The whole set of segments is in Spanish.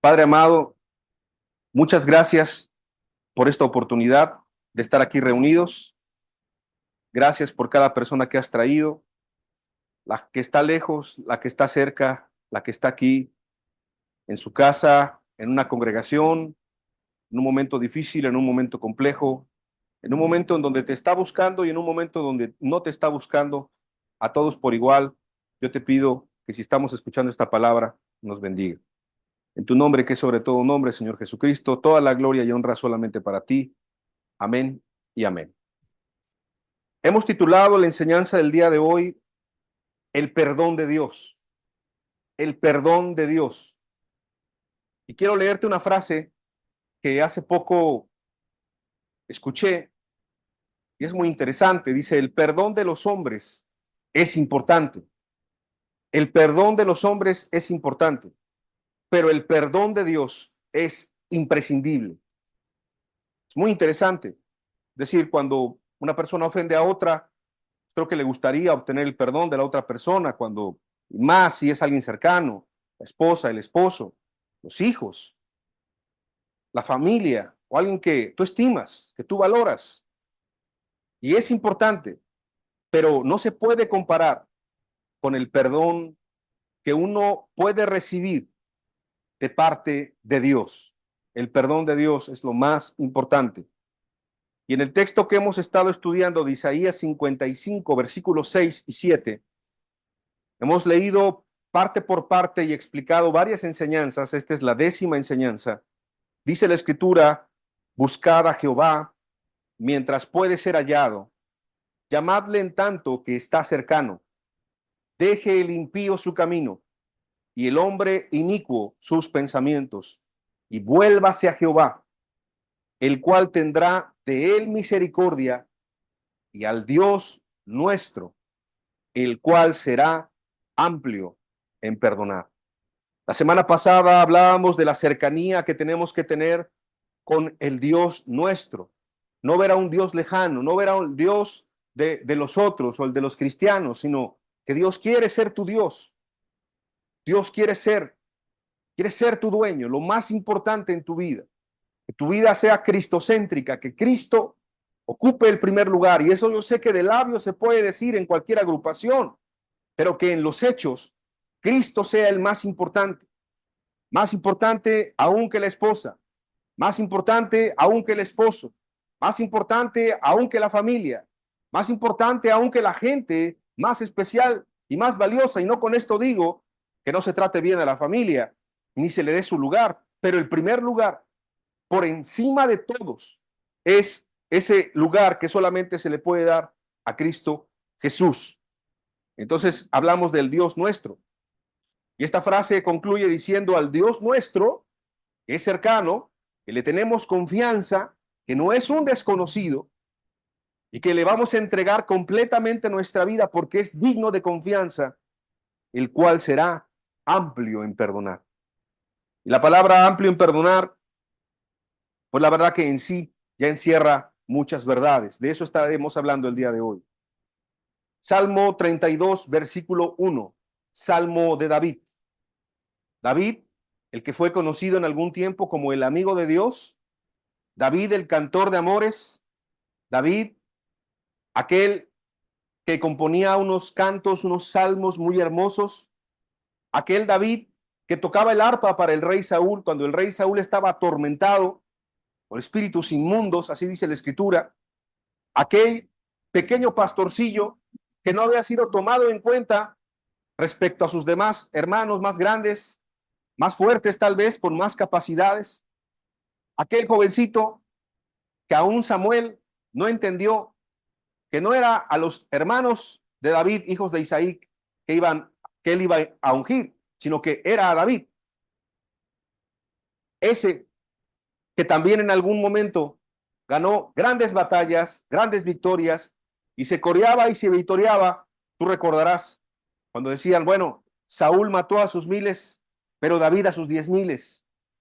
Padre amado, muchas gracias por esta oportunidad de estar aquí reunidos. Gracias por cada persona que has traído, la que está lejos, la que está cerca, la que está aquí en su casa, en una congregación, en un momento difícil, en un momento complejo, en un momento en donde te está buscando y en un momento donde no te está buscando, a todos por igual. Yo te pido que si estamos escuchando esta palabra, nos bendiga. En tu nombre, que es sobre todo nombre, Señor Jesucristo, toda la gloria y honra solamente para ti. Amén y amén. Hemos titulado la enseñanza del día de hoy, el perdón de Dios, el perdón de Dios. Y quiero leerte una frase que hace poco escuché y es muy interesante. Dice, el perdón de los hombres es importante. El perdón de los hombres es importante, pero el perdón de Dios es imprescindible. Es muy interesante. Es decir, cuando una persona ofende a otra, creo que le gustaría obtener el perdón de la otra persona, cuando más si es alguien cercano, la esposa, el esposo, los hijos, la familia o alguien que tú estimas, que tú valoras. Y es importante, pero no se puede comparar con el perdón que uno puede recibir de parte de Dios. El perdón de Dios es lo más importante. Y en el texto que hemos estado estudiando de Isaías 55, versículos 6 y 7, hemos leído parte por parte y explicado varias enseñanzas. Esta es la 10ª enseñanza. Dice la Escritura, buscad a Jehová mientras puede ser hallado, llamadle en tanto que está cercano. Deje el impío su camino y el hombre inicuo sus pensamientos, y vuélvase a Jehová, el cual tendrá de él misericordia, y al Dios nuestro, el cual será amplio en perdonar. La semana pasada hablábamos de la cercanía que tenemos que tener con el Dios nuestro. No ver a un Dios lejano, no ver a un Dios de los otros o el de los cristianos, sino que Dios quiere ser tu Dios. Dios quiere ser tu dueño, lo más importante en tu vida. Que tu vida sea cristocéntrica, que Cristo ocupe el primer lugar. Y eso yo sé que de labios se puede decir en cualquier agrupación, pero que en los hechos Cristo sea el más importante aún que la esposa, más importante aún que el esposo, más importante aún que la familia, más importante aún que la gente más especial y más valiosa. Y no con esto digo que no se trate bien a la familia, ni se le dé su lugar, pero el primer lugar, por encima de todos, es ese lugar que solamente se le puede dar a Cristo Jesús. Entonces hablamos del Dios nuestro. Y esta frase concluye diciendo al Dios nuestro, que es cercano, que le tenemos confianza, que no es un desconocido y que le vamos a entregar completamente nuestra vida porque es digno de confianza, el cual será amplio en perdonar. Y la palabra amplio en perdonar, pues la verdad que en sí ya encierra muchas verdades. De eso estaremos hablando el día de hoy. Salmo 32, versículo 1, Salmo de David. David, el que fue conocido en algún tiempo como el amigo de Dios, David, el cantor de amores, David, aquel que componía unos cantos, unos salmos muy hermosos, aquel David que tocaba el arpa para el rey Saúl cuando el rey Saúl estaba atormentado por espíritus inmundos, así dice la escritura, aquel pequeño pastorcillo que no había sido tomado en cuenta respecto a sus demás hermanos más grandes, más fuertes tal vez, con más capacidades, aquel jovencito que aún Samuel no entendió que no era a los hermanos de David, hijos de Isaí, que él iba a ungir, sino que era a David. Ese que también en algún momento ganó grandes batallas, grandes victorias, y se coreaba y se victoriaba. Tú recordarás cuando decían, bueno, Saúl mató a sus miles, pero David a sus 10,000.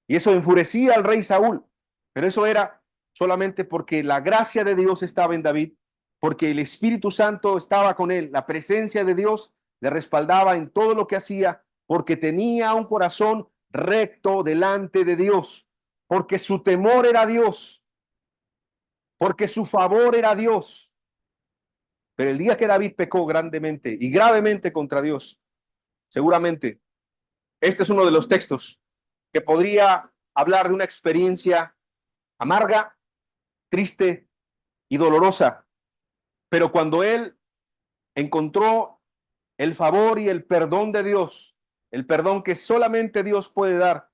Y eso enfurecía al rey Saúl, pero eso era solamente porque la gracia de Dios estaba en David, porque el Espíritu Santo estaba con él, la presencia de Dios le respaldaba en todo lo que hacía, porque tenía un corazón recto delante de Dios, porque su temor era Dios, porque su favor era Dios. Pero el día que David pecó grandemente y gravemente contra Dios, seguramente este es uno de los textos que podría hablar de una experiencia amarga, triste y dolorosa. Pero cuando él encontró el favor y el perdón de Dios, el perdón que solamente Dios puede dar,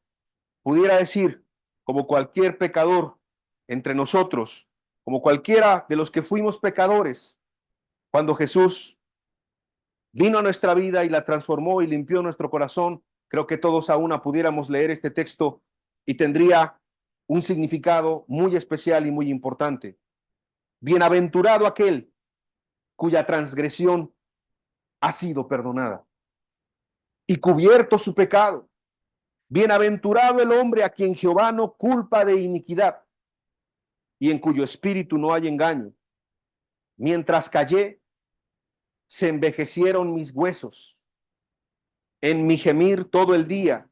pudiera decir, como cualquier pecador entre nosotros, como cualquiera de los que fuimos pecadores, cuando Jesús vino a nuestra vida y la transformó y limpió nuestro corazón, creo que todos a una pudiéramos leer este texto y tendría un significado muy especial y muy importante. Bienaventurado aquel cuya transgresión ha sido perdonada y cubierto su pecado. Bienaventurado el hombre a quien Jehová no culpa de iniquidad y en cuyo espíritu no hay engaño. Mientras callé, se envejecieron mis huesos en mi gemir todo el día,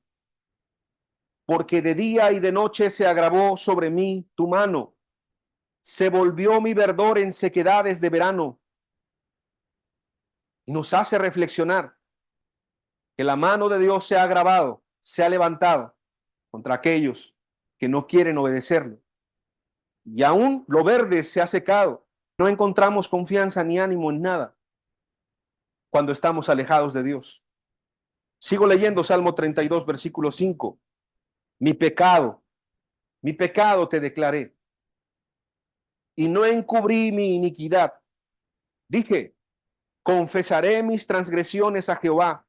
porque de día y de noche se agravó sobre mí tu mano. Se volvió mi verdor en sequedades de verano. Y nos hace reflexionar que la mano de Dios se ha agravado, se ha levantado contra aquellos que no quieren obedecerlo. Y aún lo verde se ha secado. No encontramos confianza ni ánimo en nada cuando estamos alejados de Dios. Sigo leyendo Salmo 32, versículo 5. Mi pecado te declaré y no encubrí mi iniquidad. Dije, confesaré mis transgresiones a Jehová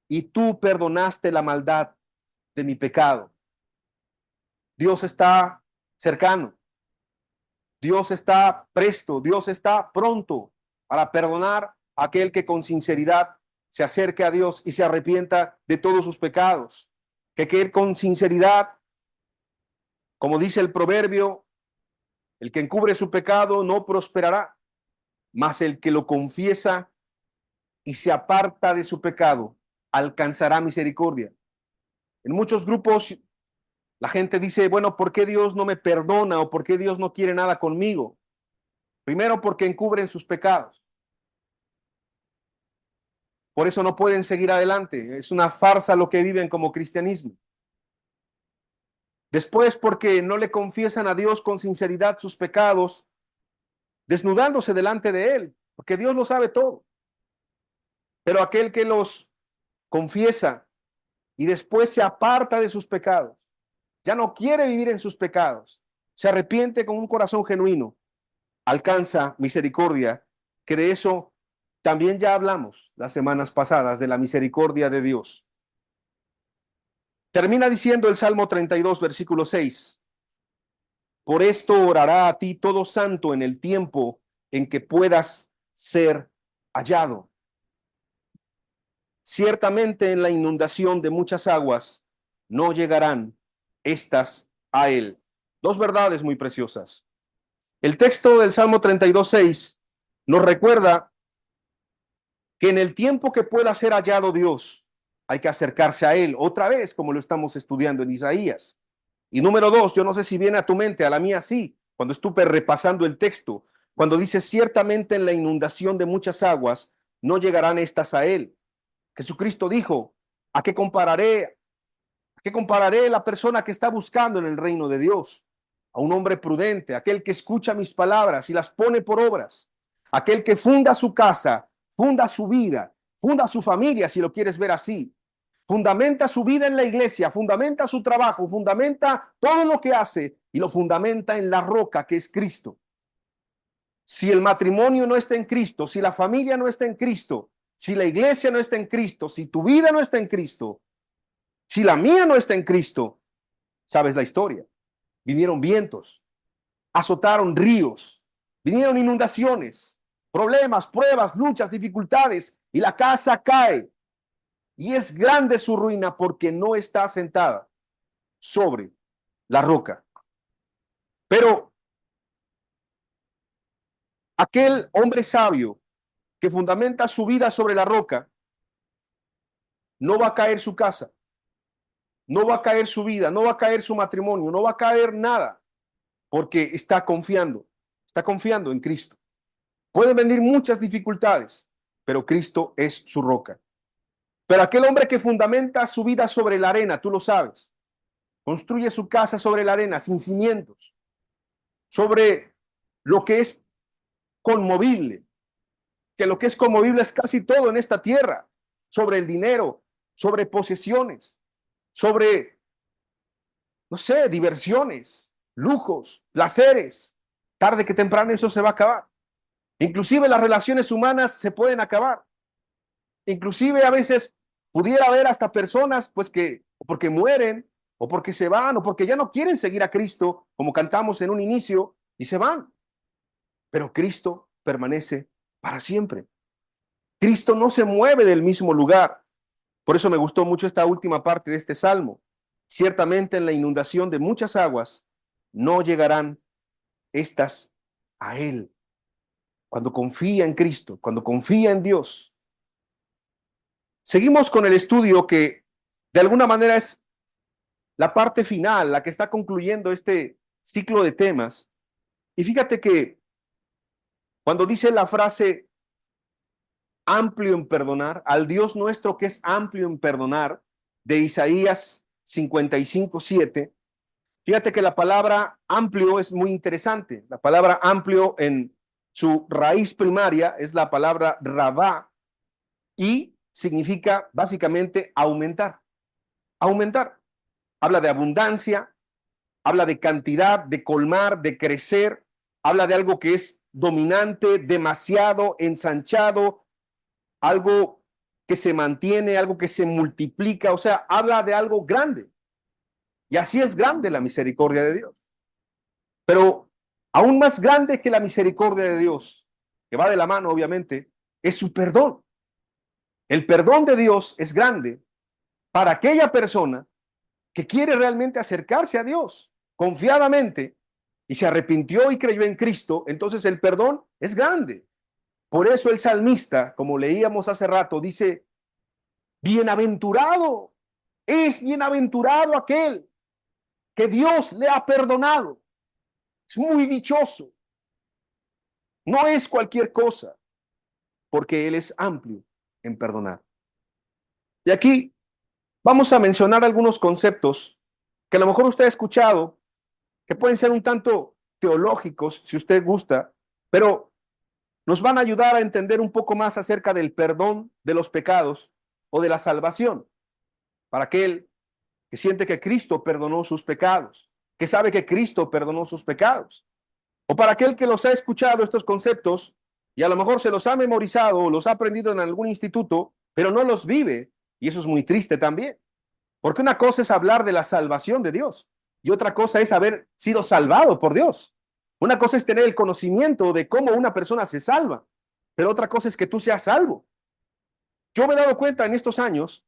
y tú perdonaste la maldad de mi pecado. Dios está cercano. Dios está presto, Dios está pronto para perdonar a aquel que con sinceridad se acerque a Dios y se arrepienta de todos sus pecados. Que con sinceridad, como dice el proverbio, el que encubre su pecado no prosperará, mas el que lo confiesa y se aparta de su pecado alcanzará misericordia. En muchos grupos la gente dice, bueno, ¿por qué Dios no me perdona o por qué Dios no quiere nada conmigo? Primero, porque encubren sus pecados. Por eso no pueden seguir adelante. Es una farsa lo que viven como cristianismo. Después, porque no le confiesan a Dios con sinceridad sus pecados, desnudándose delante de Él, porque Dios lo sabe todo. Pero aquel que los confiesa y después se aparta de sus pecados, ya no quiere vivir en sus pecados, se arrepiente con un corazón genuino, alcanza misericordia, que de eso también ya hablamos las semanas pasadas, de la misericordia de Dios. Termina diciendo el Salmo 32, versículo 6. Por esto orará a ti todo santo en el tiempo en que puedas ser hallado. Ciertamente en la inundación de muchas aguas no llegarán estas a él. Dos verdades muy preciosas. El texto del Salmo 32, 6 nos recuerda que en el tiempo que pueda ser hallado Dios, hay que acercarse a Él otra vez, como lo estamos estudiando en Isaías. Y número dos, yo no sé si viene a tu mente, a la mía sí, cuando estuve repasando el texto, cuando dice ciertamente en la inundación de muchas aguas, no llegarán estas a Él. Jesucristo dijo, ¿a qué compararé? ¿A qué compararé la persona que está buscando en el reino de Dios? A un hombre prudente, aquel que escucha mis palabras y las pone por obras, aquel que funda su casa, funda su vida, funda su familia, si lo quieres ver así, fundamenta su vida en la iglesia, fundamenta su trabajo, fundamenta todo lo que hace y lo fundamenta en la roca que es Cristo. Si el matrimonio no está en Cristo, si la familia no está en Cristo, si la iglesia no está en Cristo, si tu vida no está en Cristo, si la mía no está en Cristo, sabes la historia. Vinieron vientos, azotaron ríos, vinieron inundaciones, problemas, pruebas, luchas, dificultades, y la casa cae. Y es grande su ruina porque no está sentada sobre la roca. Pero aquel hombre sabio que fundamenta su vida sobre la roca, no va a caer su casa, no va a caer su vida, no va a caer su matrimonio, no va a caer nada, porque está confiando en Cristo. Pueden venir muchas dificultades, pero Cristo es su roca. Pero aquel hombre que fundamenta su vida sobre la arena, tú lo sabes, construye su casa sobre la arena, sin cimientos, sobre lo que es conmovible, que lo que es conmovible es casi todo en esta tierra, sobre el dinero, sobre posesiones, sobre, no sé, diversiones, lujos, placeres. Tarde que temprano eso se va a acabar. Inclusive las relaciones humanas se pueden acabar. Inclusive a veces pudiera haber hasta personas pues que o porque mueren o porque se van o porque ya no quieren seguir a Cristo, como cantamos en un inicio, y se van. Pero Cristo permanece para siempre. Cristo no se mueve del mismo lugar. Por eso me gustó mucho esta última parte de este salmo. Ciertamente en la inundación de muchas aguas no llegarán estas a Él. Cuando confía en Cristo, cuando confía en Dios. Seguimos con el estudio que de alguna manera es la parte final, la que está concluyendo este ciclo de temas. Y fíjate que cuando dice la frase amplio en perdonar, al Dios nuestro que es amplio en perdonar, de Isaías 55:7, fíjate que la palabra amplio es muy interesante. La palabra amplio en su raíz primaria es la palabra rabá y significa básicamente aumentar. Aumentar. Habla de abundancia, habla de cantidad, de colmar, de crecer, habla de algo que es dominante, demasiado ensanchado, algo que se mantiene, algo que se multiplica, o sea, habla de algo grande. Y así es grande la misericordia de Dios. Pero aún más grande que la misericordia de Dios, que va de la mano, obviamente, es su perdón. El perdón de Dios es grande para aquella persona que quiere realmente acercarse a Dios confiadamente y se arrepintió y creyó en Cristo. Entonces el perdón es grande. Por eso el salmista, como leíamos hace rato, dice, bienaventurado, es bienaventurado aquel que Dios le ha perdonado. Es muy dichoso. No es cualquier cosa, porque Él es amplio en perdonar. Y aquí vamos a mencionar algunos conceptos que a lo mejor usted ha escuchado, que pueden ser un tanto teológicos, si usted gusta, pero nos van a ayudar a entender un poco más acerca del perdón de los pecados o de la salvación, para aquel que siente que Cristo perdonó sus pecados, que sabe que Cristo perdonó sus pecados, o para aquel que los ha escuchado estos conceptos y a lo mejor se los ha memorizado o los ha aprendido en algún instituto, pero no los vive, y eso es muy triste también, porque una cosa es hablar de la salvación de Dios y otra cosa es haber sido salvado por Dios. Una cosa es tener el conocimiento de cómo una persona se salva, pero otra cosa es que tú seas salvo. Yo me he dado cuenta en estos años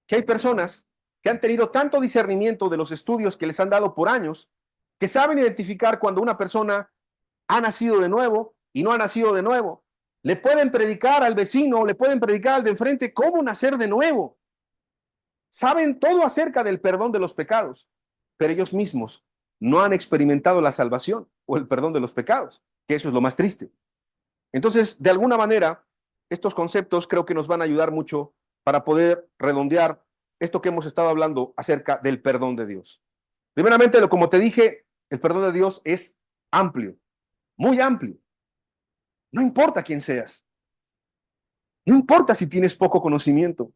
que hay personas que han tenido tanto discernimiento de los estudios que les han dado por años, que saben identificar cuando una persona ha nacido de nuevo y no ha nacido de nuevo. Le pueden predicar al vecino, le pueden predicar al de enfrente cómo nacer de nuevo. Saben todo acerca del perdón de los pecados, pero ellos mismos no han experimentado la salvación o el perdón de los pecados, que eso es lo más triste. Entonces, de alguna manera, estos conceptos creo que nos van a ayudar mucho para poder redondear esto que hemos estado hablando acerca del perdón de Dios. Primeramente, como te dije, el perdón de Dios es amplio, muy amplio. No importa quién seas. No importa si tienes poco conocimiento.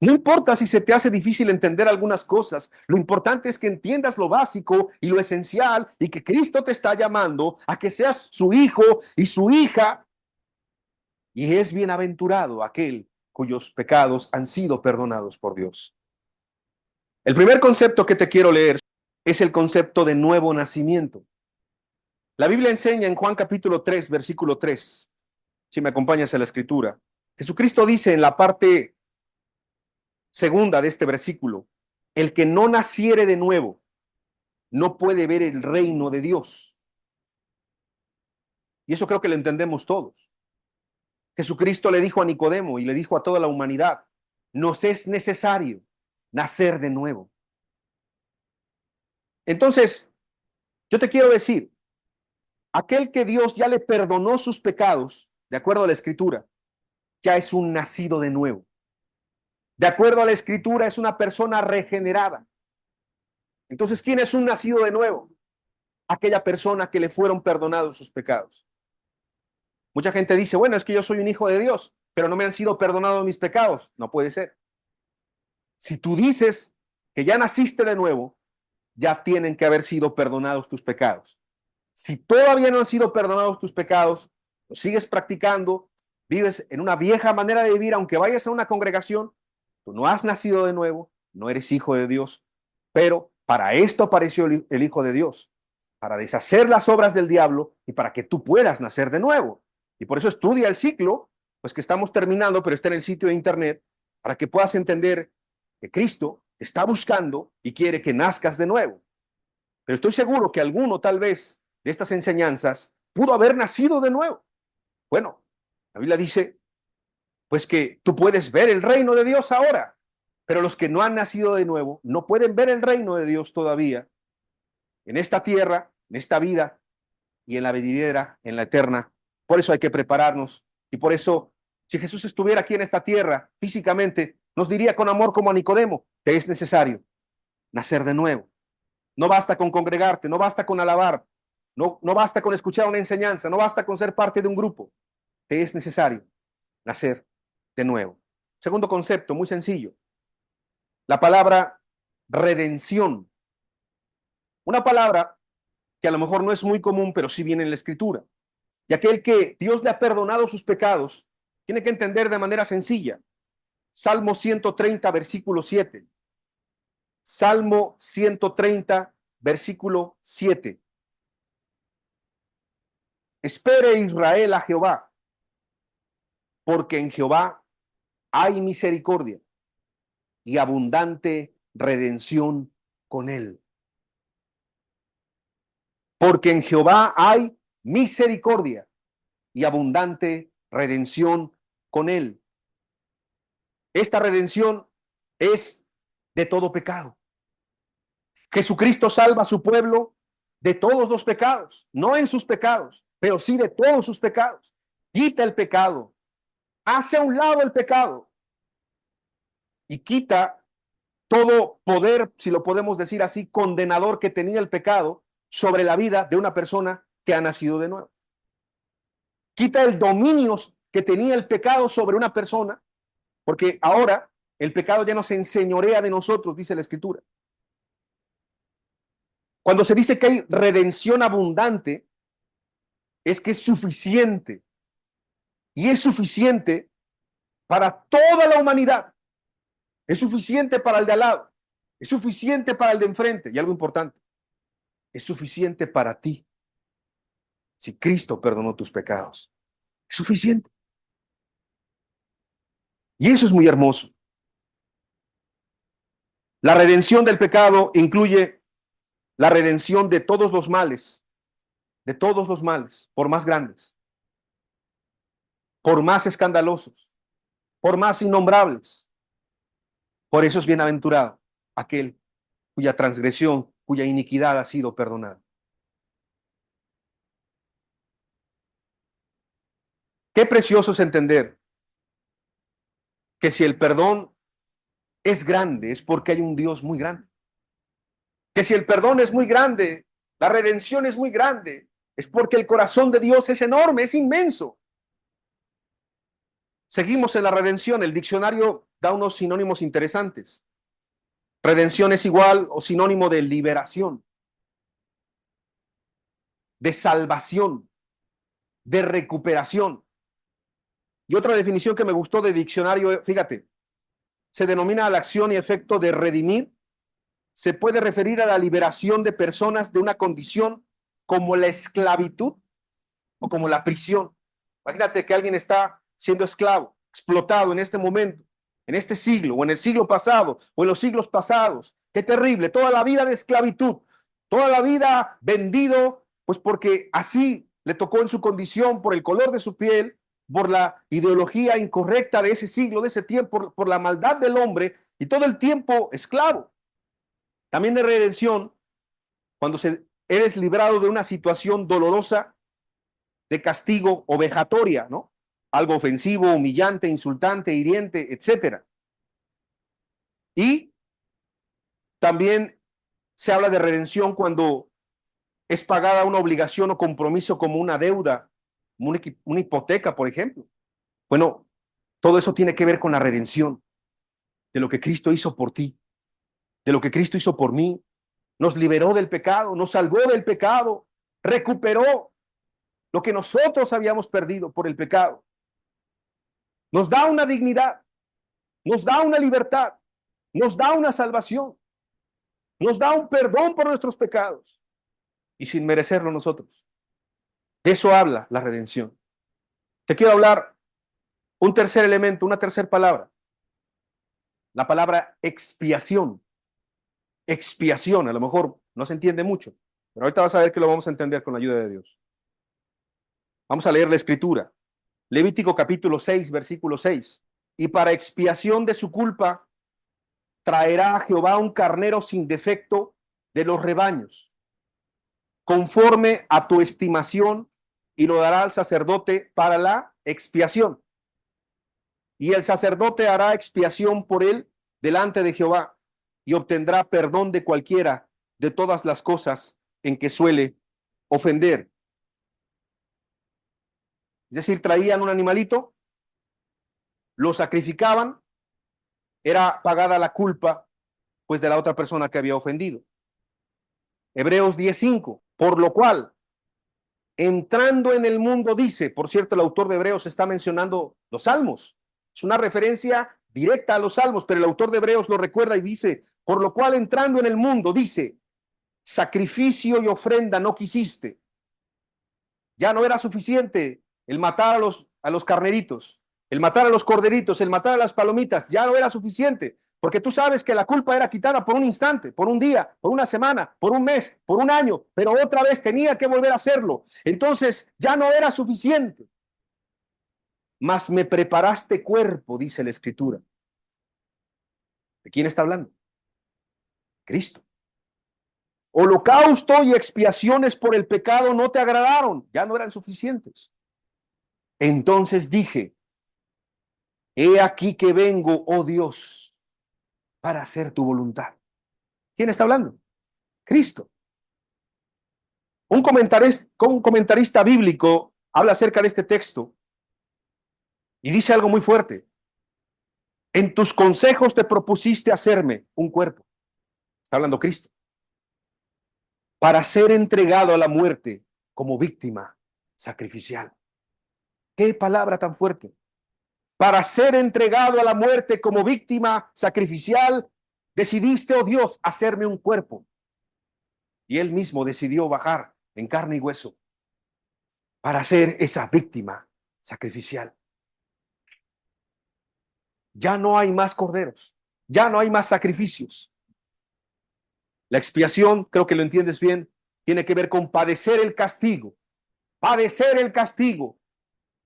No importa si se te hace difícil entender algunas cosas, lo importante es que entiendas lo básico y lo esencial y que Cristo te está llamando a que seas su hijo y su hija. Y es bienaventurado aquel cuyos pecados han sido perdonados por Dios. El primer concepto que te quiero leer es el concepto de nuevo nacimiento. La Biblia enseña en Juan capítulo 3, versículo 3, si me acompañas a la escritura. Jesucristo dice en la parte segunda de este versículo, el que no naciere de nuevo no puede ver el reino de Dios. Y eso creo que lo entendemos todos. Jesucristo le dijo a Nicodemo y le dijo a toda la humanidad, nos es necesario nacer de nuevo. Entonces, yo te quiero decir, aquel que Dios ya le perdonó sus pecados, de acuerdo a la Escritura, ya es un nacido de nuevo. De acuerdo a la Escritura, es una persona regenerada. Entonces, ¿quién es un nacido de nuevo? Aquella persona que le fueron perdonados sus pecados. Mucha gente dice, bueno, es que yo soy un hijo de Dios, pero no me han sido perdonados mis pecados. No puede ser. Si tú dices que ya naciste de nuevo, ya tienen que haber sido perdonados tus pecados. Si todavía no han sido perdonados tus pecados, lo sigues practicando, vives en una vieja manera de vivir, aunque vayas a una congregación, tú no has nacido de nuevo, no eres hijo de Dios. Pero para esto apareció el Hijo de Dios, para deshacer las obras del diablo y para que tú puedas nacer de nuevo. Y por eso estudia el ciclo, pues que estamos terminando, pero está en el sitio de internet, para que puedas entender que Cristo te está buscando y quiere que nazcas de nuevo. Pero estoy seguro que alguno tal vez de estas enseñanzas pudo haber nacido de nuevo. Bueno, la Biblia dice, pues que tú puedes ver el reino de Dios ahora, pero los que no han nacido de nuevo no pueden ver el reino de Dios todavía en esta tierra, en esta vida y en la venidera, en la eterna. Por eso hay que prepararnos y por eso, si Jesús estuviera aquí en esta tierra físicamente, nos diría con amor como a Nicodemo, te es necesario nacer de nuevo. No basta con congregarte, no basta con alabar, no basta con escuchar una enseñanza, no basta con ser parte de un grupo. Te es necesario nacer de nuevo. Segundo concepto, muy sencillo. La palabra redención. Una palabra que a lo mejor no es muy común, pero sí viene en la Escritura. Y aquel que Dios le ha perdonado sus pecados, tiene que entender de manera sencilla. Salmo 130, versículo 7. Salmo 130, versículo 7. Espere Israel a Jehová, porque en Jehová hay misericordia y abundante redención con él. Porque en Jehová hay misericordia y abundante redención con él. Esta redención es de todo pecado. Jesucristo salva a su pueblo de todos los pecados, no en sus pecados, pero sí de todos sus pecados. Quita el pecado, hace a un lado el pecado y quita todo poder, si lo podemos decir así, condenador que tenía el pecado sobre la vida de una persona que ha nacido de nuevo. Quita el dominio que tenía el pecado sobre una persona, porque ahora el pecado ya no se enseñorea de nosotros, dice la Escritura. Cuando se dice que hay redención abundante, es que es suficiente. Y es suficiente para toda la humanidad. Es suficiente para el de al lado. Es suficiente para el de enfrente. Y algo importante, es suficiente para ti. Si Cristo perdonó tus pecados, es suficiente. Y eso es muy hermoso. La redención del pecado incluye la redención de todos los males, por más grandes, por más escandalosos, por más innombrables. Por eso es bienaventurado aquel cuya transgresión, cuya iniquidad ha sido perdonada. Qué precioso es entender que si el perdón es grande, es porque hay un Dios muy grande. Que si el perdón es muy grande, la redención es muy grande, es porque el corazón de Dios es enorme, es inmenso. Seguimos en la redención. El diccionario da unos sinónimos interesantes. Redención es igual o sinónimo de liberación, de salvación, de recuperación. Y otra definición que me gustó de diccionario, fíjate, se denomina la acción y efecto de redimir. Se puede referir a la liberación de personas de una condición como la esclavitud o como la prisión. Imagínate que alguien está siendo esclavo, explotado en este momento, en este siglo, o en el siglo pasado, o en los siglos pasados. Qué terrible, toda la vida de esclavitud, toda la vida vendido, pues porque así le tocó en su condición, por el color de su piel, por la ideología incorrecta de ese siglo, de ese tiempo, por la maldad del hombre, y todo el tiempo esclavo. También de redención cuando eres librado de una situación dolorosa, de castigo o vejatoria, ¿no? Algo ofensivo, humillante, insultante, hiriente, etcétera. Y también se habla de redención cuando es pagada una obligación o compromiso como una deuda, como una hipoteca, por ejemplo. Bueno, todo eso tiene que ver con la redención, de lo que Cristo hizo por ti, de lo que Cristo hizo por mí. Nos liberó del pecado, nos salvó del pecado, recuperó lo que nosotros habíamos perdido por el pecado. Nos da una dignidad, nos da una libertad, nos da una salvación, nos da un perdón por nuestros pecados y sin merecerlo nosotros. De eso habla la redención. Te quiero hablar un tercer elemento, una tercera palabra. La palabra expiación. Expiación, a lo mejor no se entiende mucho, pero ahorita vas a ver que lo vamos a entender con la ayuda de Dios. Vamos a leer la escritura. Levítico capítulo 6, versículo 6. Y para expiación de su culpa, traerá a Jehová un carnero sin defecto de los rebaños, conforme a tu estimación, y lo dará al sacerdote para la expiación. Y el sacerdote hará expiación por él delante de Jehová, y obtendrá perdón de cualquiera de todas las cosas en que suele ofender. Es decir, traían un animalito, lo sacrificaban, era pagada la culpa pues de la otra persona que había ofendido. Hebreos 10:5, por lo cual, entrando en el mundo, dice, por cierto, el autor de Hebreos está mencionando los salmos, es una referencia directa a los salmos, pero el autor de Hebreos lo recuerda y dice, por lo cual, entrando en el mundo, dice, sacrificio y ofrenda no quisiste. Ya no era suficiente el matar a los carneritos, el matar a los corderitos, el matar a las palomitas, ya no era suficiente, porque tú sabes que la culpa era quitada por un instante, por un día, por una semana, por un mes, por un año, pero otra vez tenía que volver a hacerlo. Entonces ya no era suficiente. Mas me preparaste cuerpo, dice la Escritura. ¿De quién está hablando? Cristo. Holocausto y expiaciones por el pecado no te agradaron, ya no eran suficientes. Entonces dije, he aquí que vengo, oh Dios, para hacer tu voluntad. ¿Quién está hablando? Cristo. Un comentarista bíblico habla acerca de este texto y dice algo muy fuerte. En tus consejos te propusiste hacerme un cuerpo. Está hablando Cristo. Para ser entregado a la muerte como víctima sacrificial. ¿Qué palabra tan fuerte? Para ser entregado a la muerte como víctima sacrificial, decidiste, oh Dios, hacerme un cuerpo. Y él mismo decidió bajar en carne y hueso para ser esa víctima sacrificial. Ya no hay más corderos, ya no hay más sacrificios. La expiación, creo que lo entiendes bien, tiene que ver con padecer el castigo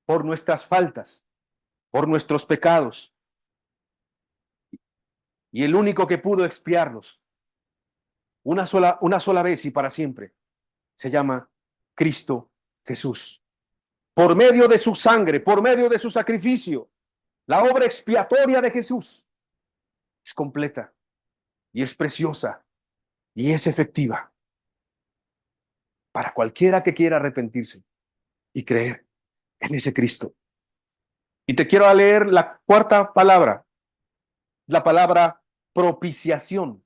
por nuestras faltas, por nuestros pecados. Y el único que pudo expiarlos una sola vez y para siempre se llama Cristo Jesús. Por medio de su sangre, por medio de su sacrificio, la obra expiatoria de Jesús es completa y es preciosa y es efectiva para cualquiera que quiera arrepentirse y creer en ese Cristo. Y te quiero leer la cuarta palabra, la palabra propiciación.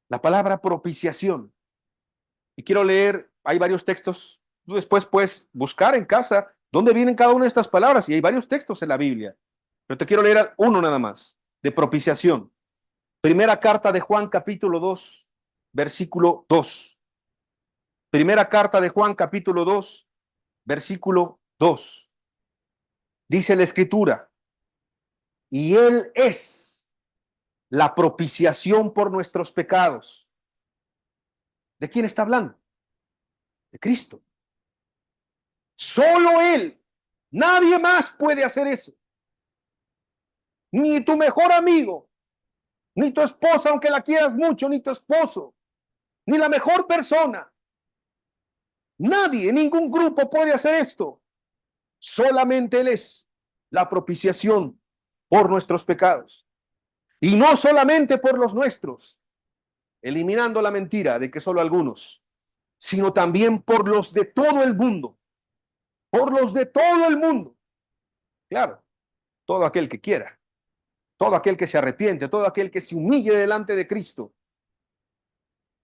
La palabra propiciación. Y quiero leer, hay varios textos, tú después puedes buscar en casa dónde vienen cada una de estas palabras, y hay varios textos en la Biblia, pero te quiero leer uno nada más, de propiciación. Primera carta de Juan, capítulo 2, versículo 2. Primera carta de Juan, capítulo 2, versículo 2. Dice la Escritura, y Él es la propiciación por nuestros pecados. ¿De quién está hablando? De Cristo. Solo Él. Nadie más puede hacer eso. Ni tu mejor amigo, ni tu esposa, aunque la quieras mucho, ni tu esposo. ni la mejor persona. Nadie, ningún grupo puede hacer esto. Solamente Él es la propiciación por nuestros pecados. Y no solamente por los nuestros, eliminando la mentira de que solo algunos, sino también por los de todo el mundo. Por los de todo el mundo. Claro, todo aquel que quiera, todo aquel que se arrepiente, todo aquel que se humille delante de Cristo.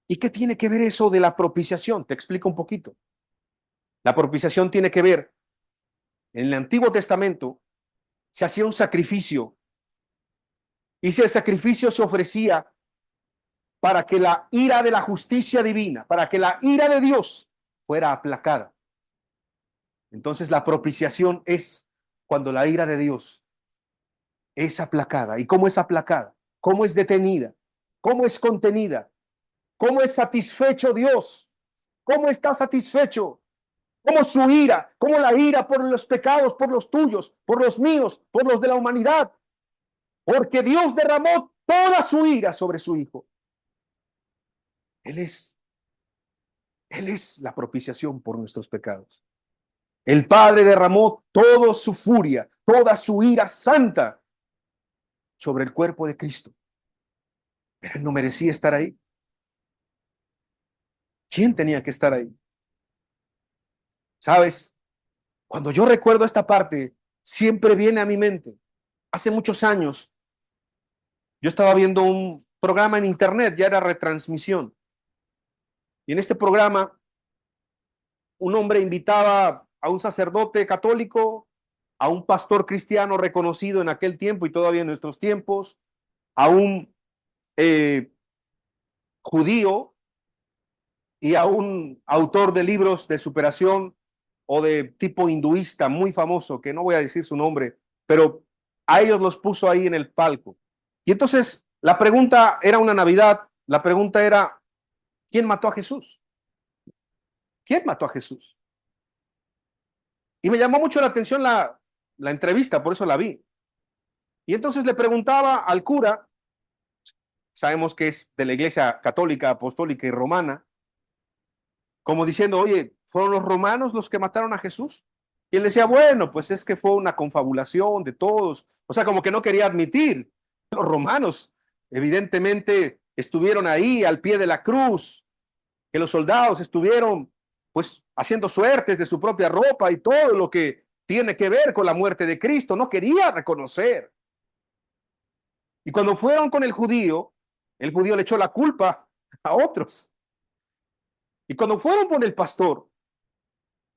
¿Y qué tiene que ver eso de la propiciación? Te explico un poquito. La propiciación tiene que ver, en el Antiguo Testamento se hacía un sacrificio, y si el sacrificio se ofrecía para que la ira de la justicia divina, para que la ira de Dios fuera aplacada. Entonces la propiciación es cuando la ira de Dios es aplacada. ¿Y cómo es aplacada? ¿Cómo es detenida? ¿Cómo es contenida? ¿Cómo es satisfecho Dios? ¿Cómo está satisfecho? ¿Cómo su ira? ¿Cómo la ira por los pecados, por los tuyos, por los míos, por los de la humanidad? Porque Dios derramó toda su ira sobre su Hijo. Él es la propiciación por nuestros pecados. El Padre derramó toda su furia, toda su ira santa sobre el cuerpo de Cristo. Pero Él no merecía estar ahí. ¿Quién tenía que estar ahí? ¿Sabes? Cuando yo recuerdo esta parte, siempre viene a mi mente. Hace muchos años, yo estaba viendo un programa en internet, ya era retransmisión. Y en este programa, un hombre invitaba a un sacerdote católico, a un pastor cristiano reconocido en aquel tiempo y todavía en nuestros tiempos, a un judío y a un autor de libros de superación o de tipo hinduista muy famoso, que no voy a decir su nombre, pero a ellos los puso ahí en el palco. Y entonces la pregunta era una Navidad, la pregunta era, ¿quién mató a Jesús? ¿Quién mató a Jesús? Y me llamó mucho la atención la entrevista, por eso la vi. Y entonces le preguntaba al cura, sabemos que es de la Iglesia Católica, Apostólica y Romana, como diciendo, oye, ¿fueron los romanos los que mataron a Jesús? Y él decía, bueno, pues es que fue una confabulación de todos. O sea, como que no quería admitir. Los romanos evidentemente estuvieron ahí al pie de la cruz, que los soldados estuvieron pues haciendo suertes de su propia ropa y todo lo que tiene que ver con la muerte de Cristo. No quería reconocer. Y cuando fueron con el judío le echó la culpa a otros. Y cuando fueron con el pastor,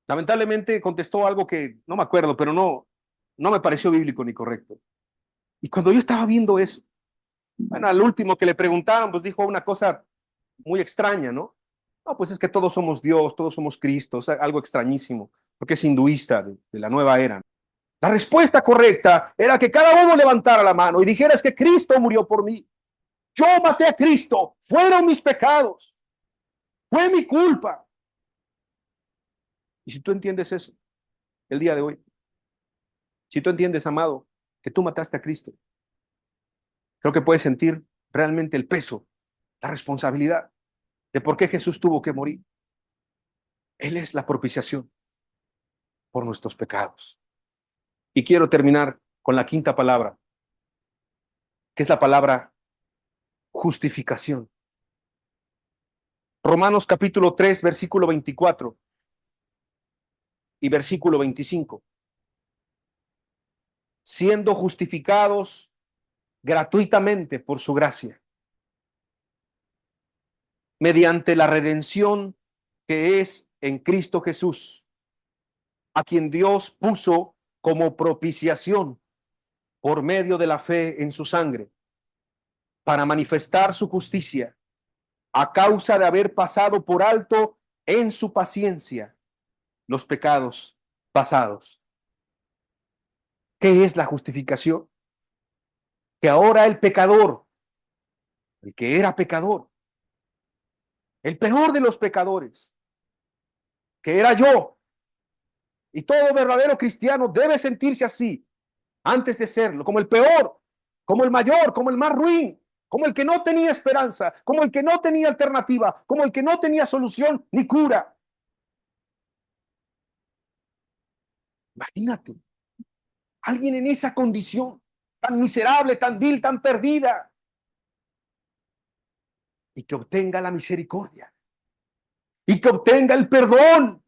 lamentablemente contestó algo que no me acuerdo, pero no me pareció bíblico ni correcto. Y cuando yo estaba viendo eso, bueno, al último que le preguntaron, pues dijo una cosa muy extraña, ¿no? No, pues es que todos somos Dios, todos somos Cristo, o sea, algo extrañísimo, porque es hinduista de la nueva era. La respuesta correcta era que cada uno levantara la mano y dijera, es que Cristo murió por mí. Yo maté a Cristo, fueron mis pecados, fue mi culpa. Y si tú entiendes eso, el día de hoy, si tú entiendes, amado, que tú mataste a Cristo, creo que puedes sentir realmente el peso, la responsabilidad de por qué Jesús tuvo que morir. Él es la propiciación por nuestros pecados. Y quiero terminar con la quinta palabra, que es la palabra justificación. Romanos capítulo 3, versículo 24 y versículo 25. Siendo justificados gratuitamente por su gracia, mediante la redención que es en Cristo Jesús, a quien Dios puso como propiciación por medio de la fe en su sangre, para manifestar su justicia, a causa de haber pasado por alto en su paciencia los pecados pasados. ¿Qué es la justificación? Que ahora el pecador, el que era pecador, el peor de los pecadores, que era yo, y todo verdadero cristiano debe sentirse así antes de serlo, como el peor, como el mayor, como el más ruin. como el que no tenía esperanza, como el que no tenía alternativa, como el que no tenía solución ni cura. Imagínate, alguien en esa condición, tan miserable, tan vil, tan perdida, y que obtenga la misericordia, y que obtenga el perdón.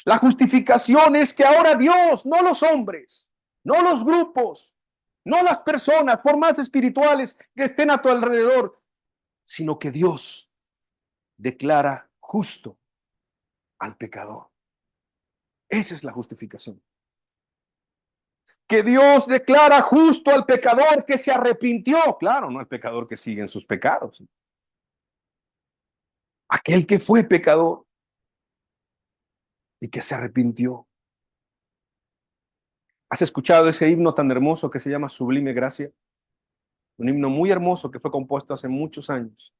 La justificación es que ahora Dios, no los hombres, no los grupos, no las personas, por más espirituales que estén a tu alrededor, sino que Dios declara justo al pecador. Esa es la justificación. Que Dios declara justo al pecador que se arrepintió. Claro, no al pecador que sigue en sus pecados. Aquel que fue pecador y que se arrepintió. ¿Has escuchado ese himno tan hermoso que se llama Sublime Gracia? Un himno muy hermoso que fue compuesto hace muchos años.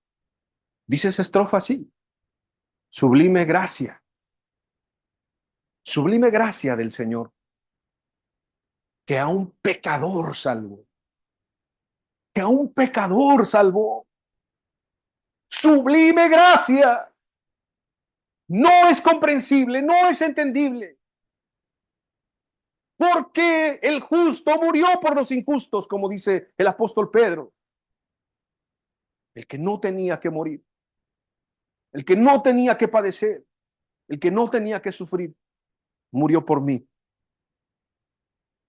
Dice esa estrofa así: sublime gracia del Señor, que a un pecador salvó, que a un pecador salvó. Sublime gracia. No es comprensible, no es entendible. Porque el justo murió por los injustos, como dice el apóstol Pedro. El que no tenía que morir, el que no tenía que padecer, el que no tenía que sufrir, murió por mí.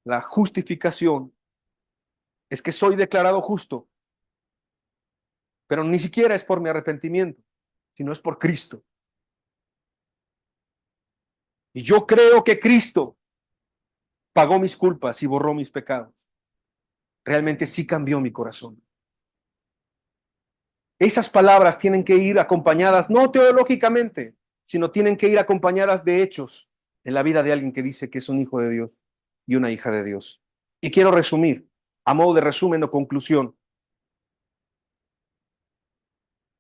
La justificación es que soy declarado justo, pero ni siquiera es por mi arrepentimiento, sino es por Cristo. Y yo creo que Cristo pagó mis culpas y borró mis pecados. Realmente sí cambió mi corazón. Esas palabras tienen que ir acompañadas, no teológicamente, sino tienen que ir acompañadas de hechos en la vida de alguien que dice que es un hijo de Dios y una hija de Dios. Y quiero resumir, a modo de resumen o conclusión,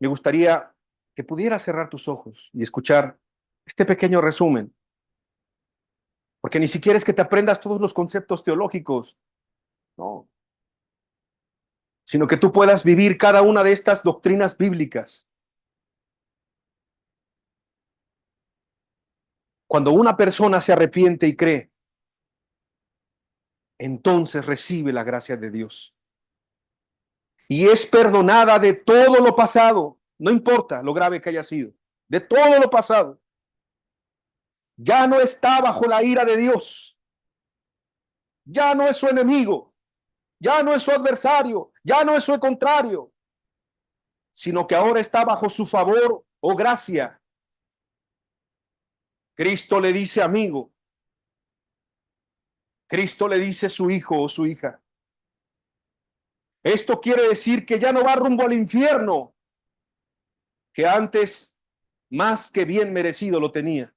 me gustaría que pudieras cerrar tus ojos y escuchar este pequeño resumen, porque ni siquiera es que te aprendas todos los conceptos teológicos, no, sino que tú puedas vivir cada una de estas doctrinas bíblicas. Cuando una persona se arrepiente y cree, entonces recibe la gracia de Dios y es perdonada de todo lo pasado, no importa lo grave que haya sido, de todo lo pasado. Ya no está bajo la ira de Dios, ya no es su enemigo, ya no es su adversario, ya no es su contrario, sino que ahora está bajo su favor o gracia. Cristo le dice amigo, Cristo le dice su hijo o su hija. Esto quiere decir que ya no va rumbo al infierno, que antes más que bien merecido lo tenía,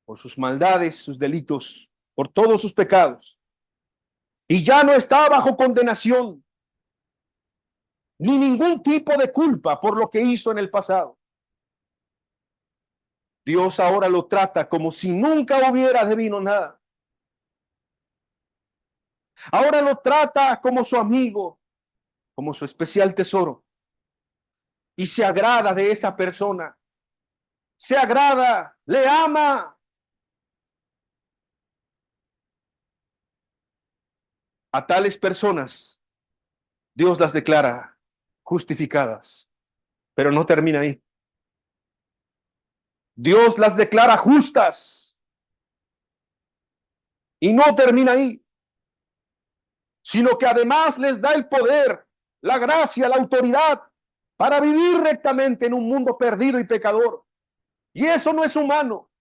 por sus maldades, sus delitos, por todos sus pecados. Y ya no está bajo condenación, ni ningún tipo de culpa por lo que hizo en el pasado. Dios ahora lo trata como si nunca hubiera debido nada. Ahora lo trata como su amigo, como su especial tesoro. Y se agrada de esa persona. Se agrada, le ama. A tales personas, Dios las declara justificadas. Pero no termina ahí. Dios las declara justas. Y no termina ahí, sino que además les da el poder, la gracia, la autoridad para vivir rectamente en un mundo perdido y pecador. Y eso no es humano.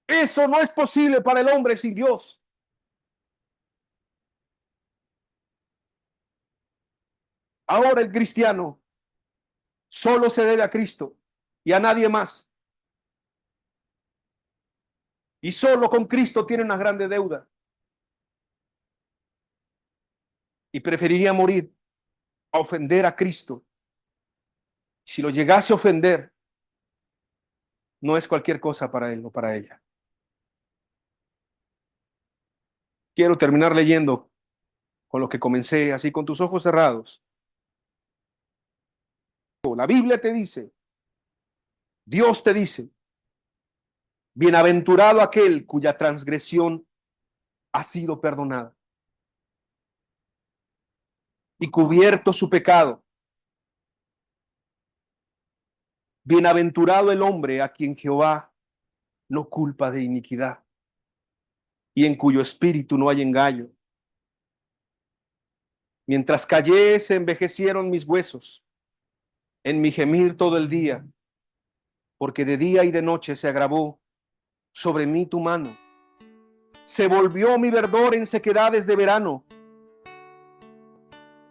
Eso no es posible para el hombre sin Dios. Ahora el cristiano solo se debe a Cristo y a nadie más. Y solo con Cristo tiene una grande deuda. Y preferiría morir a ofender a Cristo. Si lo llegase a ofender, no es cualquier cosa para él o para ella. Quiero terminar leyendo con lo que comencé, así con tus ojos cerrados. La Biblia te dice, Dios te dice, bienaventurado aquel cuya transgresión ha sido perdonada y cubierto su pecado. Bienaventurado el hombre a quien Jehová no culpa de iniquidad y en cuyo espíritu no hay engaño. Mientras callé, se envejecieron mis huesos en mi gemir todo el día, porque de día y de noche se agravó sobre mí tu mano. Se volvió mi verdor en sequedades de verano.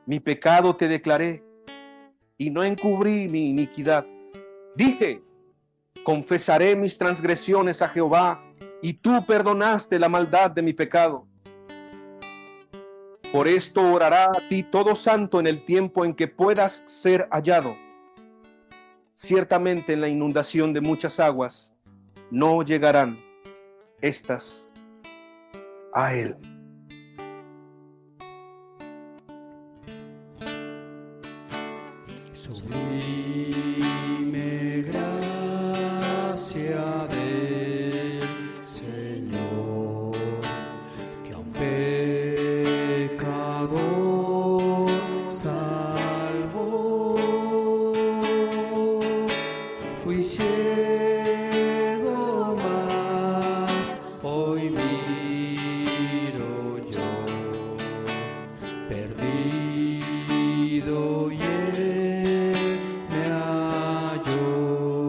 Mi pecado te declaré y no encubrí mi iniquidad. Dije, confesaré mis transgresiones a Jehová, y tú perdonaste la maldad de mi pecado. Por esto orará a ti todo santo en el tiempo en que puedas ser hallado. Ciertamente en la inundación de muchas aguas no llegarán estas a él. Sublime gracia del Señor, que a un pecador salvó. Fui ciego, mas hoy miro yo, perdido y él me halló.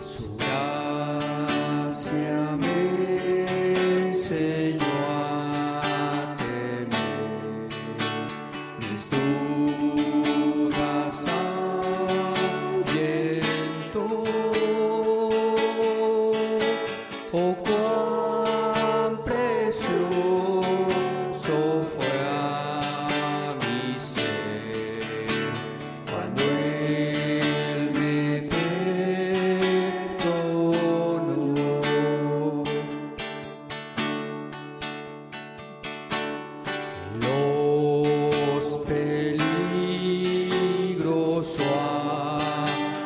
Su gracia me enseñó a temer, mis dudas ahuyentó. Oh, cuán precioso fue a mi ser cuando él me perdonó. Los peligros o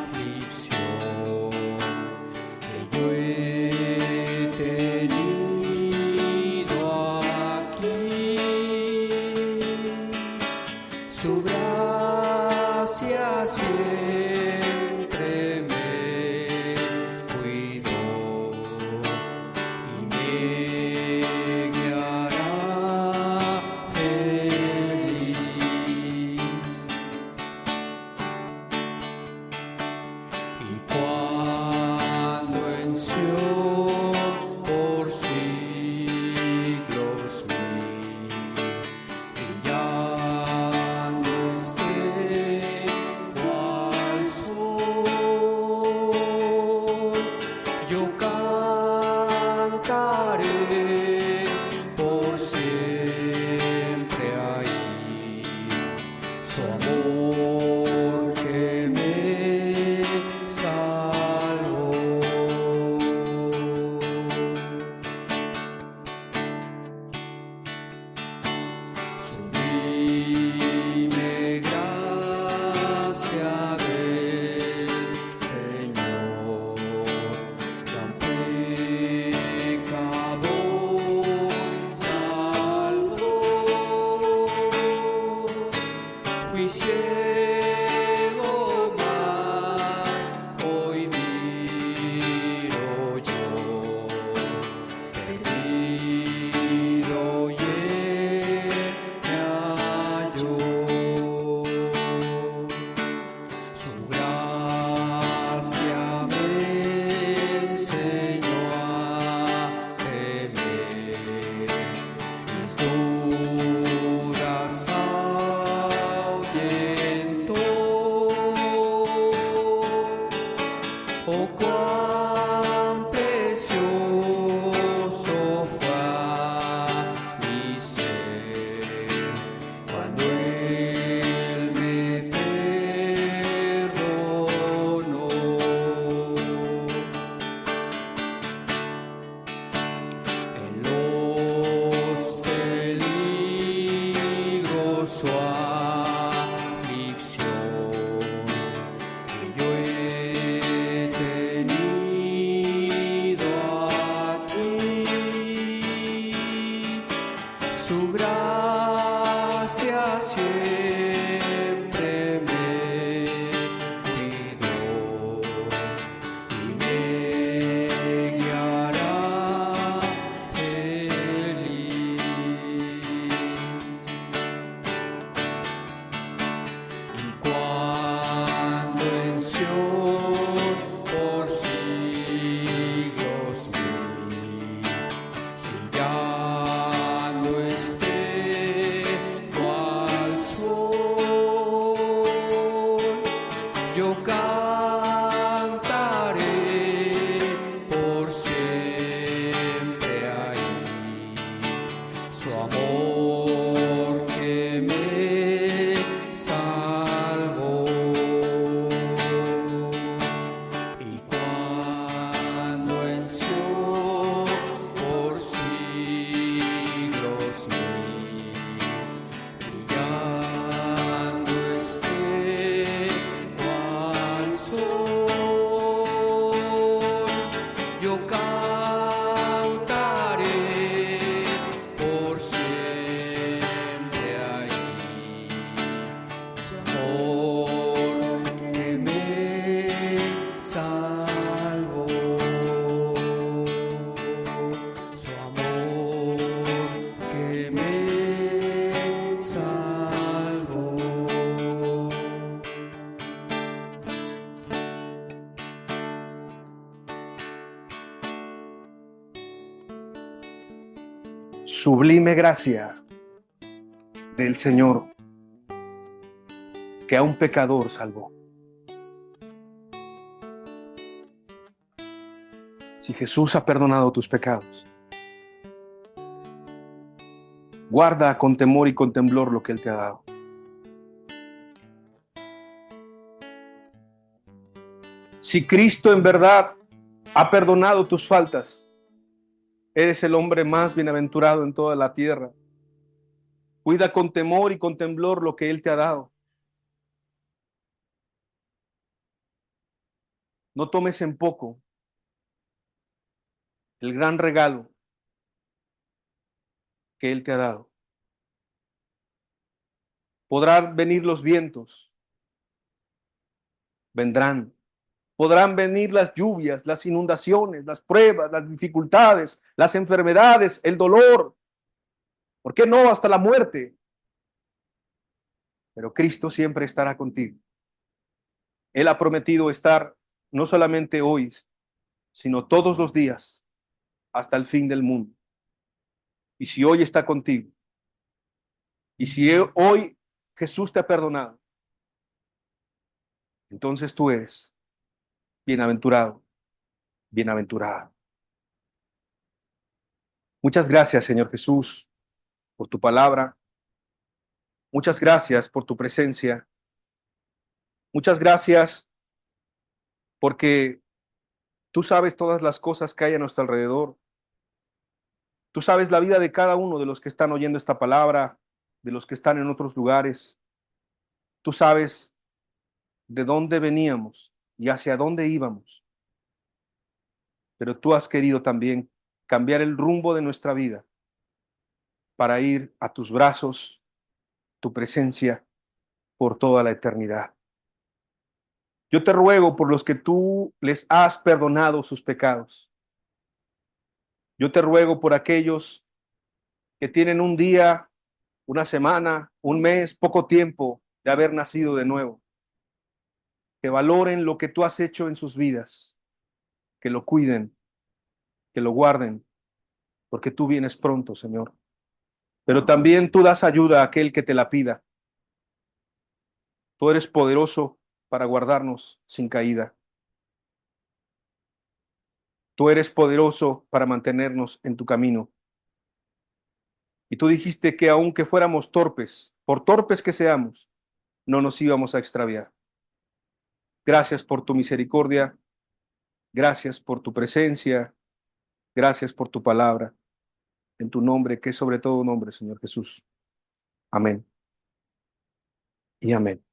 aflicción que yo he tenido aquí, su gracia siempre me cuidó y me guiará feliz. Y cuando en Sion por siglos brillando esté cual sol, yo cantaré por siempre ahí su amor que me salvó. Sublime gracia del Señor, que a un pecador salvó. Fui ciego, mas hoy miro yo, perdido y él me halló. Su gracia me enseñó a temer, mis dudas ahuyentó. por siglos brillando cual sol. Yo cantaré por siempre ahí su amor que me salvó. Y cuando venció por siglos brillando cual sol, yo cantaré por siempre ahí su amor que me salvó, su amor que me salvó. Sublime gracia del Señor, que a un pecador salvó. Si Jesús ha perdonado tus pecados, guarda con temor y con temblor lo que Él te ha dado. Si Cristo en verdad ha perdonado tus faltas, eres el hombre más bienaventurado en toda la tierra. Cuida con temor y con temblor lo que Él te ha dado. No tomes en poco el gran regalo que Él te ha dado. Podrán venir los vientos, vendrán. Podrán venir las lluvias, las inundaciones, las pruebas, las dificultades, las enfermedades, el dolor. ¿Por qué no hasta la muerte? Pero Cristo siempre estará contigo. Él ha prometido estar no solamente hoy, sino todos los días hasta el fin del mundo. Y si hoy está contigo, y si hoy Jesús te ha perdonado, entonces tú eres bienaventurado, bienaventurada. Muchas gracias, Señor Jesús, por tu palabra. Muchas gracias por tu presencia. Muchas gracias porque tú sabes todas las cosas que hay a nuestro alrededor. Tú sabes la vida de cada uno de los que están oyendo esta palabra, de los que están en otros lugares. Tú sabes de dónde veníamos y hacia dónde íbamos. Pero tú has querido también cambiar el rumbo de nuestra vida para ir a tus brazos, tu presencia por toda la eternidad. Yo te ruego por los que tú les has perdonado sus pecados. Yo te ruego por aquellos que tienen un día, una semana, un mes, poco tiempo de haber nacido de nuevo. Que valoren lo que tú has hecho en sus vidas, que lo cuiden, que lo guarden, porque tú vienes pronto, Señor. Pero también tú das ayuda a aquel que te la pida. Tú eres poderoso para guardarnos sin caída. Tú eres poderoso para mantenernos en tu camino. Y tú dijiste que aunque fuéramos torpes, por torpes que seamos, no nos íbamos a extraviar. Gracias por tu misericordia. Gracias por tu presencia. Gracias por tu palabra. En tu nombre, que es sobre todo nombre, Señor Jesús. Amén. Y amén.